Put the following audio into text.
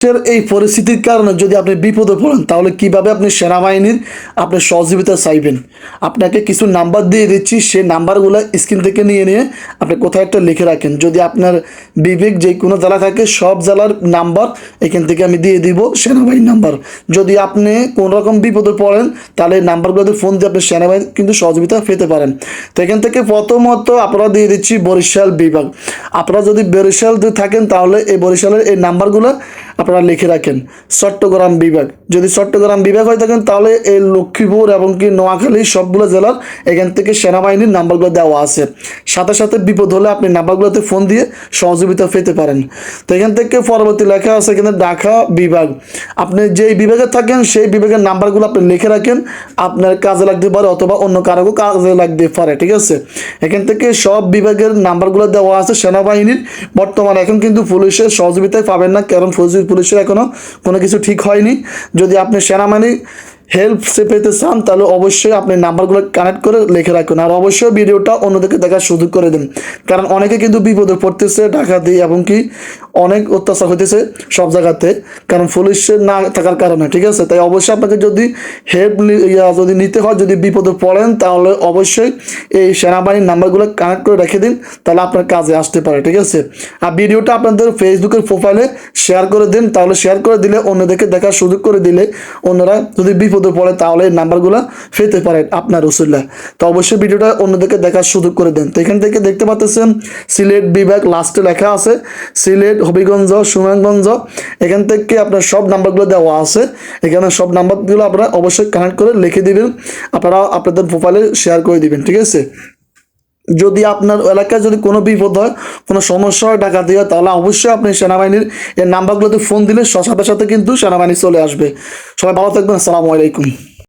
এই পরিস্থিতির কারণে যদি আপনি বিপদে পড়েন তাহলে কিভাবে আপনি সেনাবাহিনীর আপনি সহযোগিতা চাইবেন। আপনাকে কিছু নাম্বার দিয়ে দিচ্ছি, সেই নাম্বারগুলো স্ক্রিন থেকে নিয়ে আপনি কোথাও একটা লিখে রাখেন। যদি আপনার বিবেক যে কোনো জেলা থাকে সব জেলার নাম্বার এখান থেকে আমি দিয়ে দিব, সেনাবাহিনীর নাম্বার। যদি আপনি কোনো রকম বিপদে পড়েন তাহলে এই নাম্বারগুলোতে ফোন দিয়ে আপনি সেনাবাহিনী কিন্তু সহযোগিতা পেতে পারেন। তো এখান থেকে প্রথমত আপনারা দিয়ে দিচ্ছি বরিশাল বিভাগ। আপনারা যদি বরিশাল থাকেন তাহলে এই বরিশালের এই নাম্বারগুলো আপনারা লিখে রাখেন। চট্টগ্রাম বিভাগ, যদি চট্টগ্রাম বিভাগ হয়ে থাকেন তাহলে এই লক্ষ্মীপুর এবং কি নোয়াখালী সবগুলো জেলার এখান থেকে সেনাবাহিনীর নাম্বারগুলো দেওয়া আছে। সাথে সাথে বিপদ হলে আপনি নাম্বারগুলোতে ফোন দিয়ে সহযোগিতা পেতে পারেন। তো এখান থেকে পরবর্তী লেখা আছে এখানে ঢাকা বিভাগ। আপনি যেই বিভাগে থাকেন সেই বিভাগের নাম্বারগুলো আপনি লিখে রাখেন, আপনার কাজে লাগতে পারে অথবা অন্য কারো কাজে লাগতে পারে, ঠিক আছে। এখান থেকে সব বিভাগের নাম্বারগুলো দেওয়া আছে সেনাবাহিনীর। বর্তমানে এখন কিন্তু পুলিশের সহযোগিতায় পাবেন না, কারণ পুলিশের এখনো কোনো কিছু ঠিক হয়নি। যদি আপনি সেনাবাহিনী হেল্প পেতে চান তাহলে অবশ্যই আপনি নাম্বারগুলো কানেক্ট করে লিখে রাখুন। আর অবশ্যই ভিডিওটা অন্যদেরকে দেখার সুযোগ করে দিন, কারণ অনেকে কিন্তু বিপদে পড়তেছে ডাকাতি এবং কি অনেক অত্যাচার হইতেছে সব জায়গাতে, কারণ পুলিশের না থাকার কারণে, ঠিক আছে। তাই অবশ্যই আপনাকে যদি হেল্প যদি নিতে হয়, যদি বিপদে পড়েন তাহলে অবশ্যই এই সেনাবাহিনীর নাম্বারগুলো কানেক্ট করে রেখে দিন, তাহলে আপনার কাজে আসতে পারে, ঠিক আছে। আর ভিডিওটা আপনাদের ফেসবুকের প্রোফাইলে শেয়ার করে দিন, তাহলে শেয়ার করে দিলে অন্যদেরকে দেখার সুযোগ করে দিলে অন্যরা যদি বিপদে পড়ে তাহলে এই নাম্বারগুলো পেতে পারে আপনার রসুল্লাহ। তো অবশ্যই ভিডিওটা অন্যদেরকে দেখার সুযোগ করে দেন। তো এখান থেকে দেখতে পাচ্ছেন সিলেট বিভাগ লাস্টে লেখা আছে, সিলেট, হবিগঞ্জ, সুনামগঞ্জ। এখান থেকে আপনার সব নাম্বারগুলো দেওয়া আছে, এখানে সব নাম্বারগুলো আপনারা অবশ্যই কানেক্ট করে লিখে দিবেন, আপনারা আপনাদের প্রোফাইলে শেয়ার করে দিবেন, ঠিক আছে। যদি আপনার এলাকায় যদি কোনো বিপদ হয়, কোনো সমস্যা হয় ডাকাতি হয়, তাহলে অবশ্যই আপনি সেনাবাহিনীর এই নাম্বারগুলোতে ফোন দিলে সাথে সাথে কিন্তু সেনাবাহিনী চলে আসবে। সবাই ভালো থাকবেন, আসসালামু আলাইকুম।